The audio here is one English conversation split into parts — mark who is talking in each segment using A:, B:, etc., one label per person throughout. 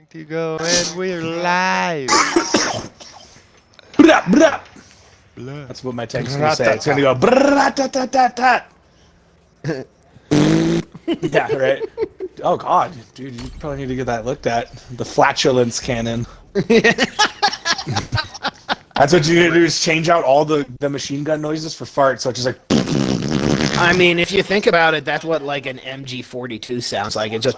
A: To go and we're live.
B: Brah, brah. That's what my tank's gonna say. It's gonna go brah-ta-ta-ta-ta. Yeah, right. Oh god, dude, you probably need to get that looked at. The flatulence cannon. That's what you need to do, is change out all the machine gun noises for farts, so it's just like.
C: I mean, if you think about it, that's what like an MG42 sounds like. It just.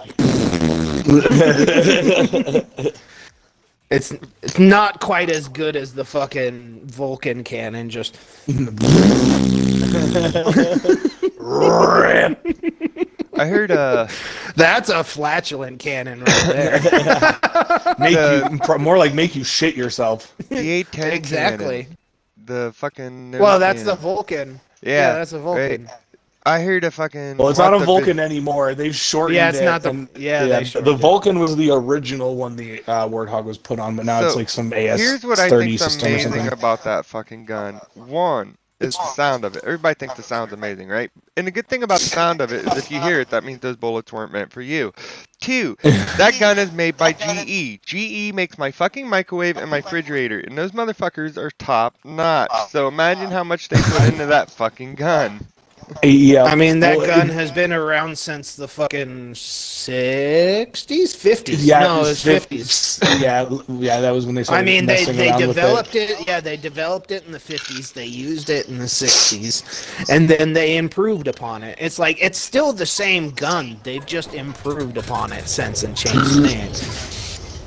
C: It's not quite as good as the fucking Vulcan cannon. Just.
A: I heard
C: That's a flatulent cannon right there.
B: More like make you shit yourself.
A: the A10
C: Exactly.
A: cannon. The fucking.
C: Well, that's
A: cannon.
C: the Vulcan.
A: Yeah,
C: that's a Vulcan.
A: Right. I heard a fucking.
B: Well, it's not a Vulcan anymore. They've shortened it.
C: Yeah, it's not the.
B: The Vulcan was the original one the Warthog was put on, but now it's like some AS-30
A: Here's what I think's
B: system or
A: amazing
B: something.
A: about that fucking gun. One is the sound of it. Everybody thinks the sound's amazing, right? And the good thing about the sound of it is if you hear it, that means those bullets weren't meant for you. Two, that gun is made by GE. GE makes my fucking microwave and my refrigerator, and those motherfuckers are top notch. So imagine how much they put into that fucking gun.
B: Yeah,
C: I mean, that gun has been around since the fucking 60s, 50s.
B: Yeah,
C: no, it was 50s.
B: Yeah, that was when they started.
C: I mean, they developed
B: it.
C: it. Yeah, they developed it in the 50s. They used it in the 60s, and then they improved upon it. It's like it's still the same gun. They've just improved upon it since and changed names.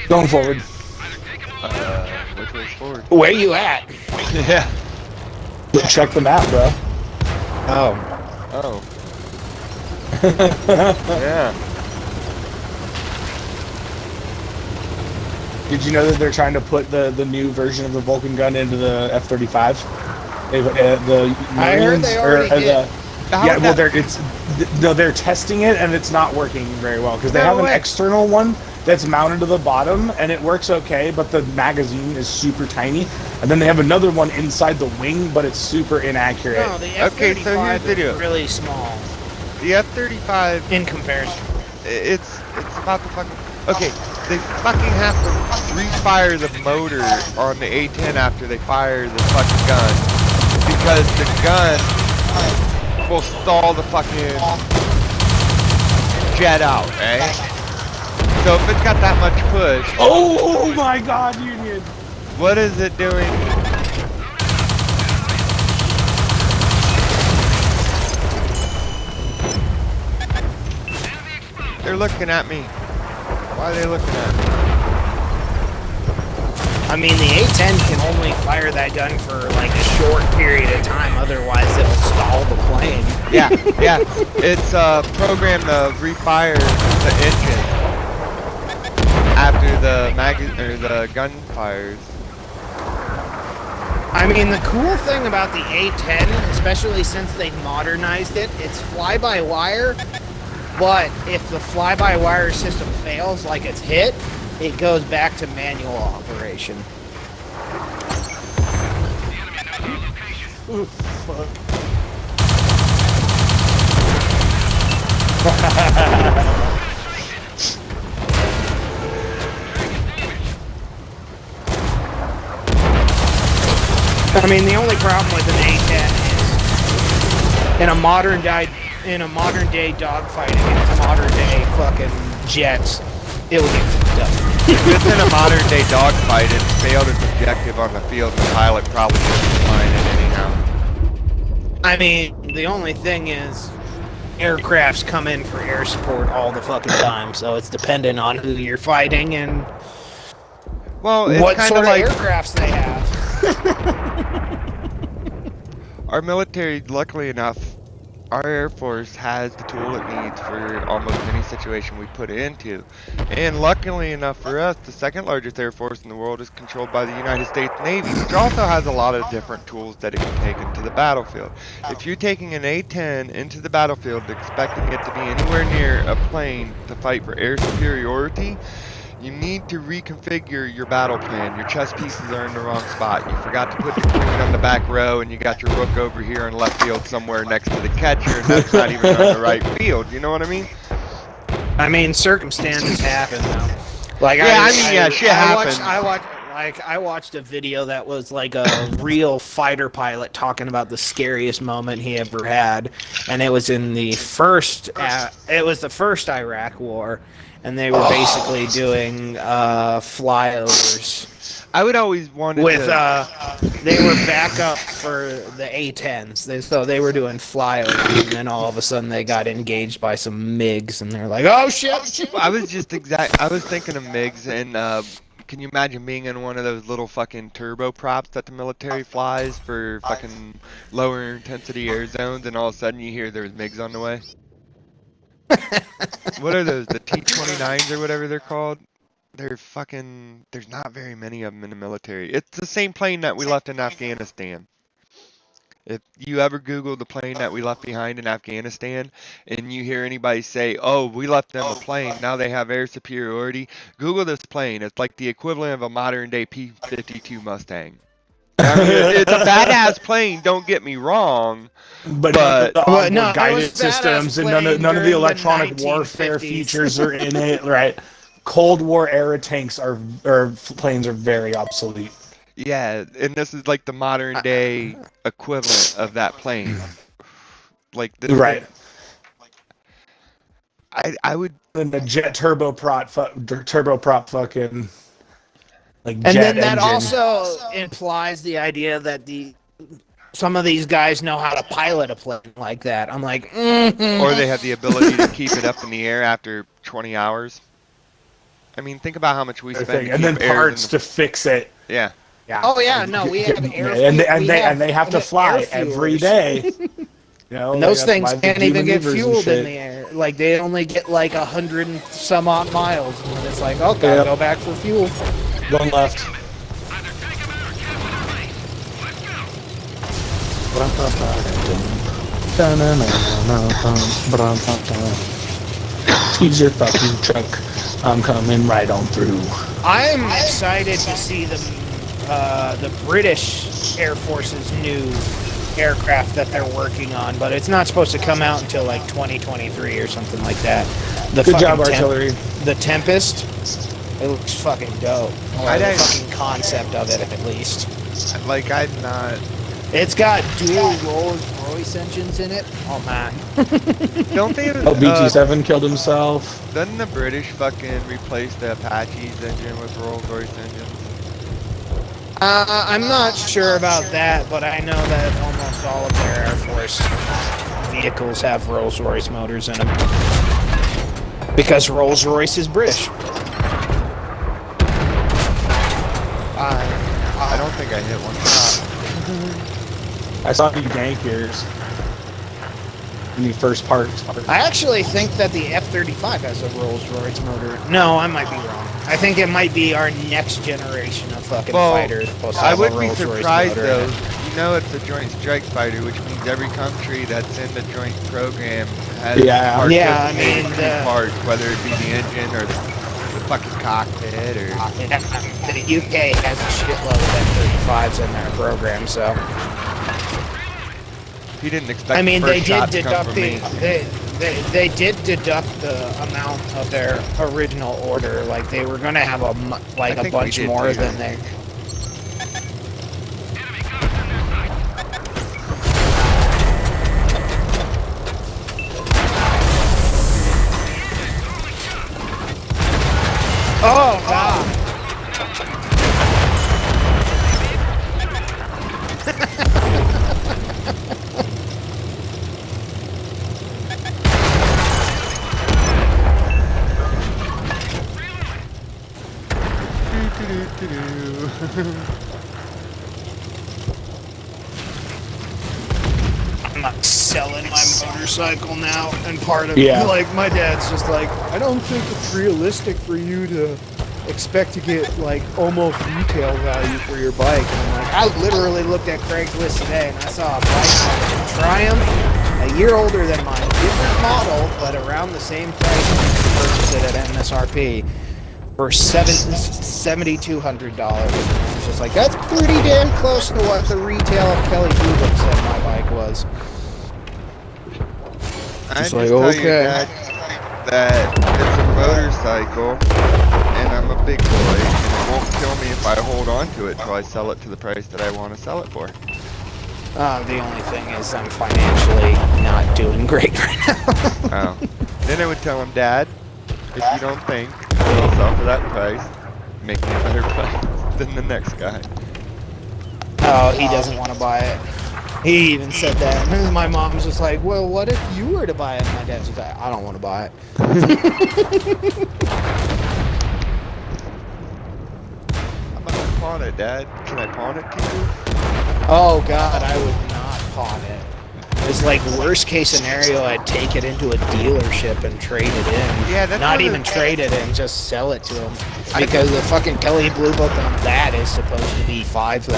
B: Going forward.
A: Which way's forward?
C: Where you at?
A: Yeah.
B: Check the map, bro.
C: Oh.
A: Oh. Yeah.
B: Did you know that they're trying to put the new version of the Vulcan gun into the F-35? The
C: I heard
B: Marines
C: they already did.
B: They're testing it and it's not working very well because they
A: No
B: have an
A: way.
B: external one that's mounted to the bottom and it works okay, but the magazine is super tiny. And then they have another one inside the wing, but it's super inaccurate.
C: No, the F-35
A: Okay, so here's the deal.
C: is really small
A: The F-35.
C: in comparison.
A: It's about the fucking. Okay, they fucking have to refire the motor on the A10 after they fire the fucking gun because the gun will stall the fucking jet out, right? So if it's got that much push,
B: Oh my god, Union!
A: what is it doing? They're looking at me. Why are they looking at me?
C: I mean, the A-10 can only fire that gun for like a short period of time, otherwise it'll stall the plane.
A: Yeah, yeah. It's programmed to refire the engine after the gun fires.
C: I mean, the cool thing about the A-10, especially since they've modernized it, it's fly-by-wire, but if the fly-by-wire system fails, like it's hit, it goes back to manual operation.
B: Ooh, fuck.
C: I mean, the only problem with an A-10 is in a modern day dogfight against modern day fucking jets, it will get fucked up.
A: If it's in a modern day dogfight, it failed its objective on the field, the pilot probably couldn't find it anyhow.
C: I mean, the only thing is, aircrafts come in for air support all the fucking time, so it's dependent on who you're fighting and
A: Well, it's
C: what
A: kind
C: sort
A: of
C: of
A: like
C: aircrafts they have.
A: our military, luckily enough, our Air Force has the tool it needs for almost any situation we put it into. And luckily enough for us, the second largest Air Force in the world is controlled by the United States Navy, which also has a lot of different tools that it can take into the battlefield. If you're taking an A-10 into the battlefield expecting it to be anywhere near a plane to fight for air superiority, you need to reconfigure your battle plan. Your chess pieces are in the wrong spot. You forgot to put your queen on the back row and you got your rook over here in left field somewhere next to the catcher and that's not even on the right field. You know what I mean?
C: I mean, circumstances happen though. Like
A: Yeah, shit happens.
C: I watched a video that was like a real fighter pilot talking about the scariest moment he ever had, and it was in the first Iraq War, and they were basically doing flyovers.
A: I would always want to.
C: They were backup for the A-10s. So they were doing flyovers, and then all of a sudden they got engaged by some MiGs, and they're like, "Oh shit!"
A: I was thinking of MiGs, and can you imagine being in one of those little fucking turboprops that the military flies for fucking lower intensity air zones, and all of a sudden you hear there's MiGs on the way? What are those? The T-29s or whatever they're called? They're fucking. There's not very many of them in the military. It's the same plane that we left in Afghanistan. If you ever Google the plane that we left behind in Afghanistan, and you hear anybody say, "Oh, we left them a plane, now they have air superiority," Google this plane. It's like the equivalent of a modern-day P-52 Mustang. I mean, it's a badass plane. Don't get me wrong.
B: But no, guidance systems and none of the electronic warfare features are in it, right? Cold War era tanks or planes are very obsolete.
A: Yeah, and this is like the modern day equivalent of that plane. Like this,
B: right.
A: I would.
B: And the jet turboprop fucking like
C: and
B: jet
C: then that
B: engine.
C: also implies the idea that some of these guys know how to pilot a plane like that. I'm like,
A: or they have the ability to keep it up in the air after 20 hours. I mean, think about how much we spend.
B: And then parts to fix it.
A: Yeah.
B: Yeah.
C: Oh yeah, no, we have air.
B: And they have to fly every day. You know,
C: and those things can't even get
B: maneuvers and
C: fueled in
B: shit.
C: the air. Like they only get like 100 and some odd miles, and it's like, okay,
B: Yep.
C: go back for fuel.
B: One left. Use your fucking truck. I'm coming right on through.
C: I'm excited to see the British Air Force's new aircraft that they're working on, but it's not supposed to come out until like 2023 or something like that.
B: Good job, artillery.
C: The Tempest. It looks fucking dope. Or the fucking concept of it, at least.
A: Like, I'm not.
C: It's got dual Rolls-Royce engines in it. Oh man.
A: Don't they?
B: Oh, BT-7 killed himself.
A: Doesn't the British fucking replace the Apache's engine with Rolls-Royce engines?
C: I'm not sure about that, but I know that almost all of their Air Force vehicles have Rolls-Royce motors in them. Because Rolls-Royce is British.
A: I don't think I hit one shot.
B: I saw you gank yours. In the first part.
C: I actually think that the F-35 has a Rolls-Royce motor. No, I might be wrong. I think it might be our next generation of fucking fighters.
A: I wouldn't be surprised though. You know, it's a Joint Strike Fighter, which means every country that's in the joint program has parts, parts, whether it be the engine or the fucking cockpit or.
C: The UK has a shitload of F-35s in their program, so.
A: He didn't expect.
C: I mean,
A: they did deduct
C: they did deduct the amount of their original order. Like they were going to have a bunch more than they. Oh God! I'm not selling my motorcycle now, and part of like my dad's just like, I don't think it's realistic for you to expect to get like almost retail value for your bike. And I'm like, I literally looked at Craigslist today and I saw a bike on a Triumph, a year older than mine, different model, but around the same price. You can purchase it at MSRP for $7,200. I was just like, that's pretty damn close to what the retail of Kelly Blue said my bike was.
A: Just like, okay. that it's a motorcycle, and I'm a big boy, and it won't kill me if I hold on to it till I sell it to the price that I want to sell it for.
C: The only thing is I'm financially not doing great right now.
A: Oh. Then I would tell him, Dad, if you don't think it'll sell for that price, make me a better price than the next guy.
C: Oh, he doesn't want to buy it. He even said that. And my mom's just like, well, what if you were to buy it? And my dad's just like, I don't want to buy it.
A: I'm about to pawn it, Dad. Can I pawn it to you?
C: Oh, God, I would not pawn it. It's like worst case scenario, I'd take it into a dealership and trade it in.
A: Yeah, that's
C: not even trade it in, just sell it to them. Because the fucking Kelly Blue Book on that is supposed to be $5,000.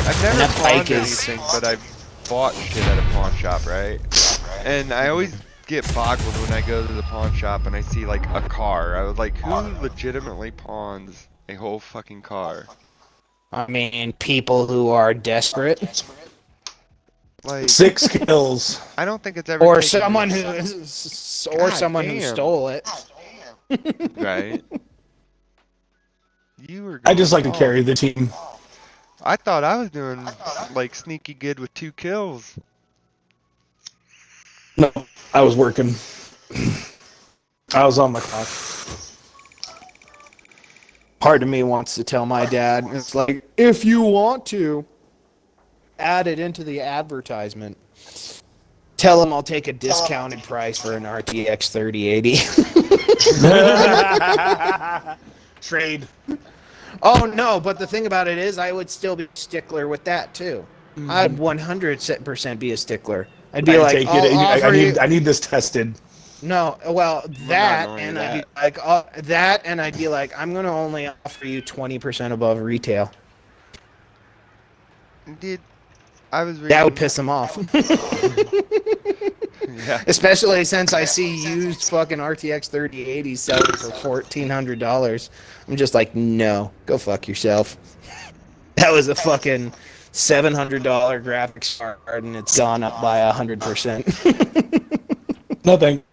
A: I've never pawned anything, but I've bought shit at a pawn shop, right? And I always get boggled when I go to the pawn shop and I see like a car. I was like, who legitimately pawns a whole fucking car?
C: I mean, people who are desperate.
A: Like
B: 6 kills.
A: I don't think it's ever.
C: Or someone who stole it.
A: Right. You were.
B: I just like to carry the team.
A: I thought I was doing like sneaky good with 2 kills.
B: No, I was working. I was on my clock.
C: Part of me wants to tell my dad, it's like, if you want to, add it into the advertisement. Tell him I'll take a discounted price for an RTX 3080.
B: Trade.
C: Oh, no, but the thing about it is I would still be a stickler with that, too. Mm-hmm. I'd 100% be a stickler. I'd be like,
B: I need this tested.
C: No, well, that, and I'd be like, I'd be like, I'm going to only offer you 20% above retail.
A: Dude, I was reading...
C: That would piss him off.
A: Yeah.
C: Especially since I see used fucking RTX 3080s selling for $1,400. I'm just like, no, go fuck yourself. That was a fucking $700 graphics card, and it's gone up by 100%.
B: Nothing.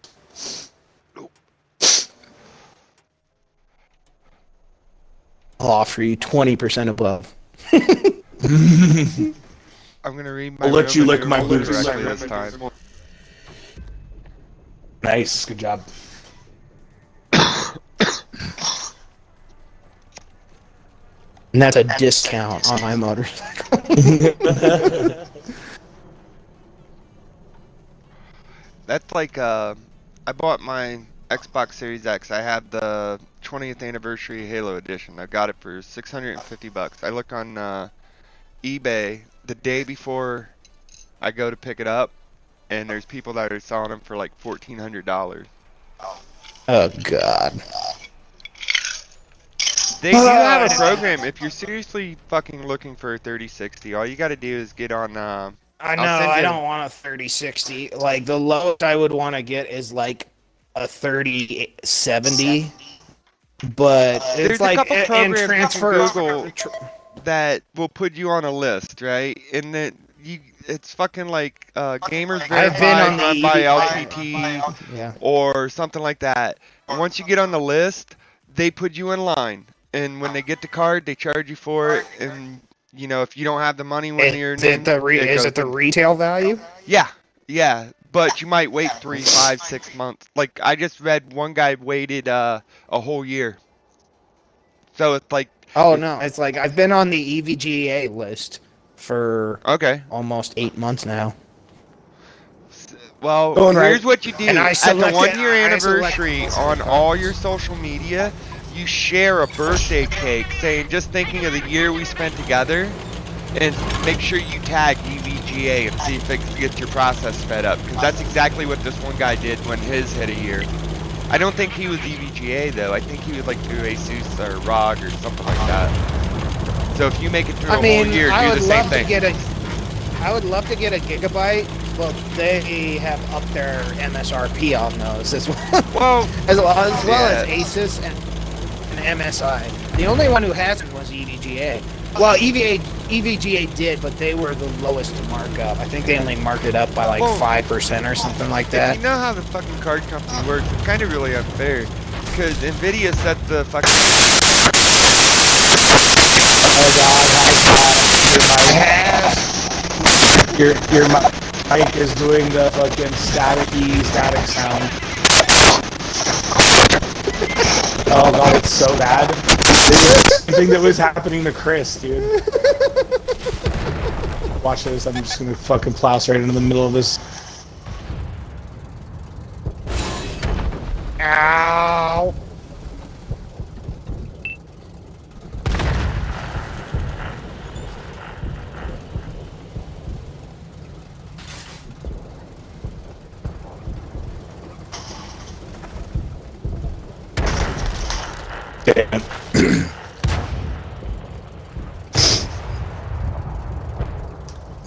C: I'll offer you 20% above.
A: I'm gonna read my.
B: I'll let you lick my boots
A: this time.
B: Nice, good job.
C: And that's a discount on my motorcycle.
A: That's like I bought my Xbox Series X. I have the 20th anniversary Halo edition. I got it for $650. I look on eBay the day before I go to pick it up, and there's people that are selling them for like $1,400.
C: Oh God.
A: They do have a program. If you're seriously fucking looking for a 3060, all you got to do is get on.
C: I know. I don't want a 3060. Like the lowest I would want to get is like a 3070. But it's
A: there's
C: like
A: a couple programs
C: and transfer
A: you can Google that will put you on a list, right? And then it's fucking like Gamers Verified run by LTT or something like that. And once you get on the list, they put you in line. And when they get the card, they charge you for it. And you know, if you don't have the money when you're in,
C: is it the retail value?
A: Yeah, yeah. But you might wait 3, 5, 6 months. Like I just read one guy waited a whole year. So it's like.
C: Oh no, it's like I've been on the EVGA list for almost 8 months now.
A: Well, here's what you do. At the 1-year anniversary on all your social media, you share a birthday cake saying, just thinking of the year we spent together, and make sure you tag EVGA and see if it gets your process sped up. Because that's exactly what this one guy did when his hit a year. I don't think he was EVGA though. I think he was like through ASUS or ROG or something like that. So if you make it through a whole year, do the same thing.
C: I would love to get a Gigabyte, but they have upped their MSRP on those as well. As well as Asus and MSI. The only one who hasn't was EVGA. Well, EVGA did, but they were the lowest to mark up. I think they only marked it up by like 5% or something like that.
A: You know how the fucking card company works? It's kind of really unfair. Because NVIDIA set the fucking...
B: Oh god, your mic is doing the fucking static sound. Oh god, it's so bad. It's the thing that was happening to Chris, dude. Watch this, I'm just gonna fucking plow right into the middle of this.
C: Ow!
B: Damn.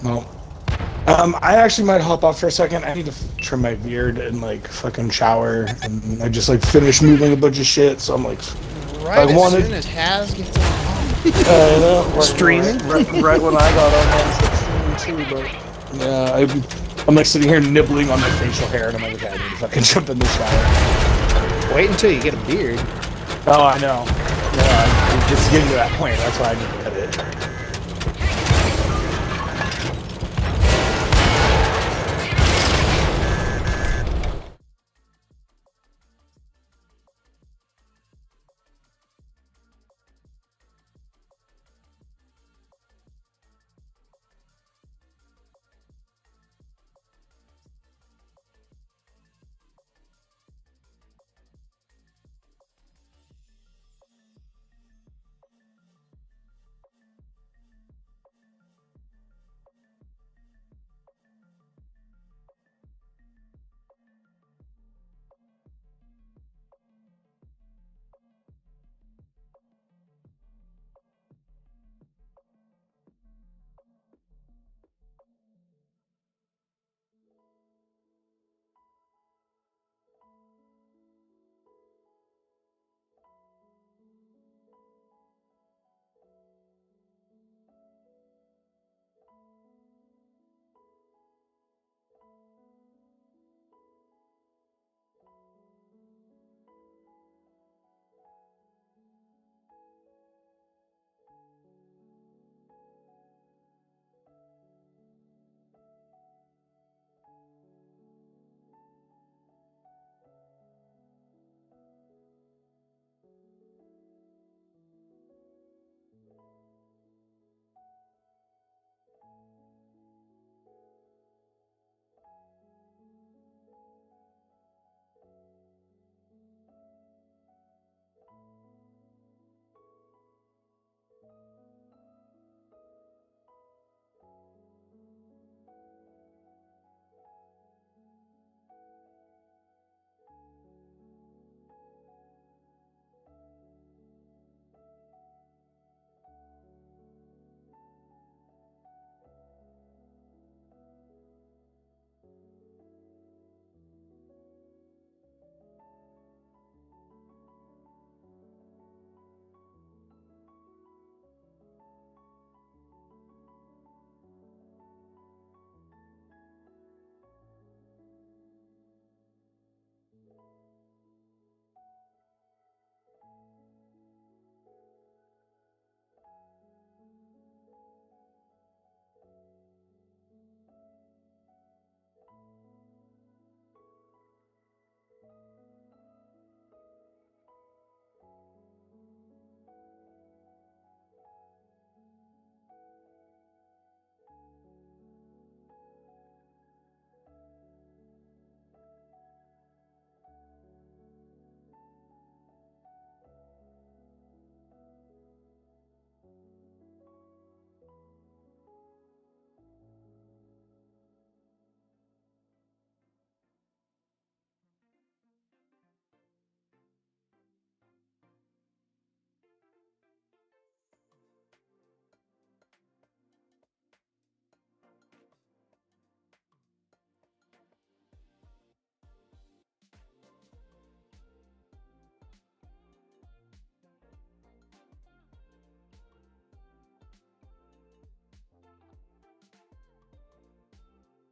B: Well, I actually might hop off for a second. I need to trim my beard and like fucking shower, and I just like finished moving a bunch of shit. So I'm like,
C: Right as soon as Haz gets on.
B: I know.
C: Streaming?
B: Right when I got on streaming too, but yeah, I'm like sitting here nibbling on my facial hair, and I'm like, okay, I need to fucking jump in the shower.
C: Wait until you get a beard.
B: Oh, I know. Yeah, it's getting to that point. That's why I need to cut it.